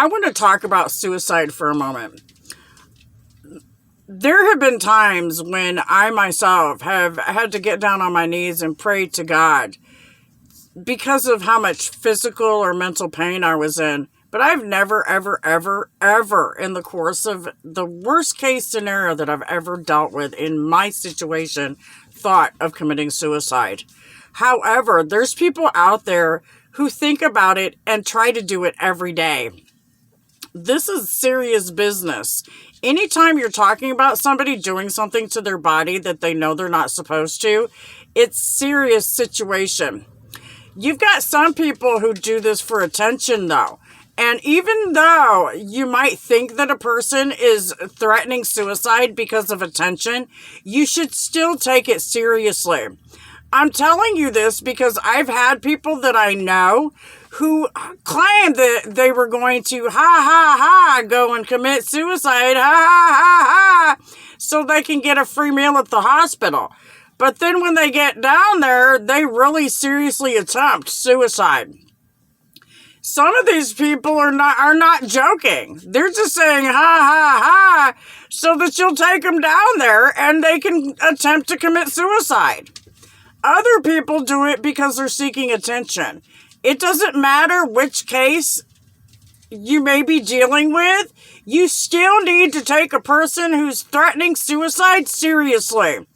I want to talk about suicide for a moment. There have been times when I myself have had to get down on my knees and pray to God because of how much physical or mental pain I was in. But I've never, ever, ever, ever, in the course of the worst case scenario that I've ever dealt with in my situation, thought of committing suicide. However, there's people out there who think about it and try to do it every day. This is serious business. Anytime you're talking about somebody doing something to their body that they know they're not supposed to, it's serious situation. You've got some people who do this for attention, though. And even though you might think that a person is threatening suicide because of attention, you should still take it seriously. I'm telling you this because I've had people that I know who claimed that they were going to go and commit suicide, so they can get a free meal at the hospital. But then when they get down there, they really seriously attempt suicide. Some of these people are not joking. They're just saying so that you'll take them down there and they can attempt to commit suicide. Other people do it because they're seeking attention. It doesn't matter which case you may be dealing with. You still need to take a person who's threatening suicide seriously.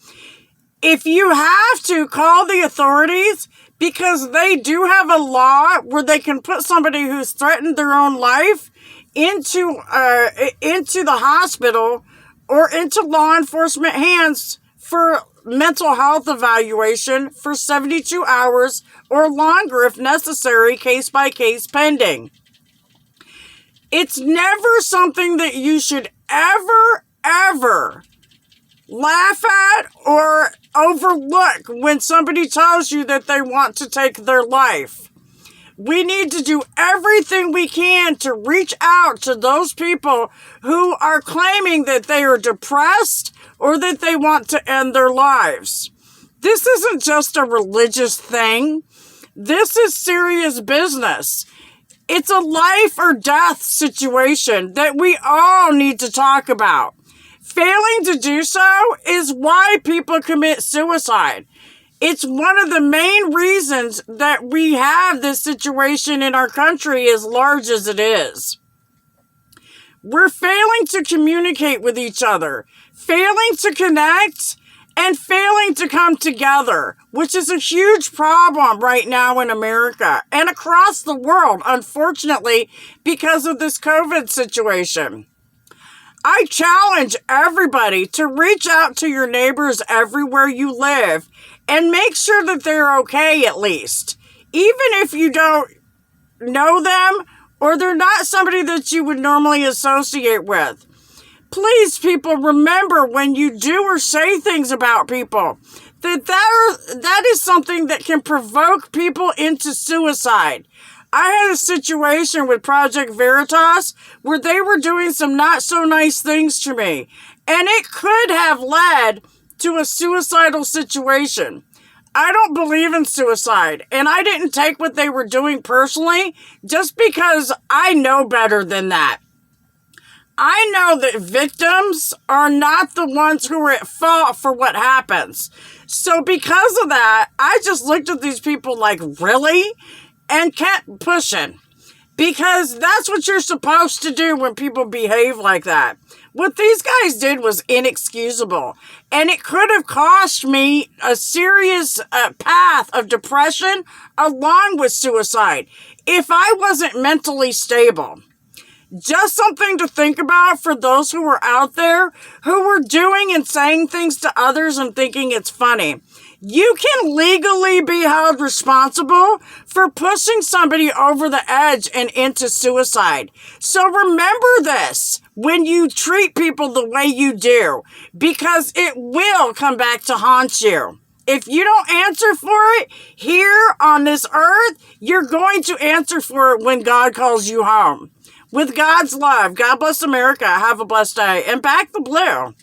If you have to, call the authorities, because they do have a law where they can put somebody who's threatened their own life into the hospital or into law enforcement hands for mental health evaluation for 72 hours or longer if necessary, case by case pending. It's never something that you should ever laugh at or overlook when somebody tells you that they want to take their life. We need to do everything we can to reach out to those people who are claiming that they are depressed or that they want to end their lives. This isn't just a religious thing. This is serious business. It's a life or death situation that we all need to talk about. Failing to do so is why people commit suicide. It's one of the main reasons that we have this situation in our country as large as it is. We're failing to communicate with each other, failing to connect, and failing to come together, which is a huge problem right now in America and across the world, unfortunately, because of this COVID situation. I challenge everybody to reach out to your neighbors everywhere you live and make sure that they're okay at least. Even if you don't know them or they're not somebody that you would normally associate with. Please, people, remember when you do or say things about people that is something that can provoke people into suicide. I had a situation with Project Veritas where they were doing some not so nice things to me, and it could have led to a suicidal situation. I don't believe in suicide, and I didn't take what they were doing personally just because I know better than that. I know that victims are not the ones who are at fault for what happens. So because of that, I just looked at these people like, really? And kept pushing. Because that's what you're supposed to do when people behave like that. What these guys did was inexcusable. And it could have cost me a serious path of depression along with suicide if I wasn't mentally stable. Just something to think about for those who are out there who were doing and saying things to others and thinking it's funny. You can legally be held responsible for pushing somebody over the edge and into suicide. So remember this when you treat people the way you do, because it will come back to haunt you. If you don't answer for it here on this earth, you're going to answer for it when God calls you home. With God's love, God bless America. Have a blessed day. And back the blue.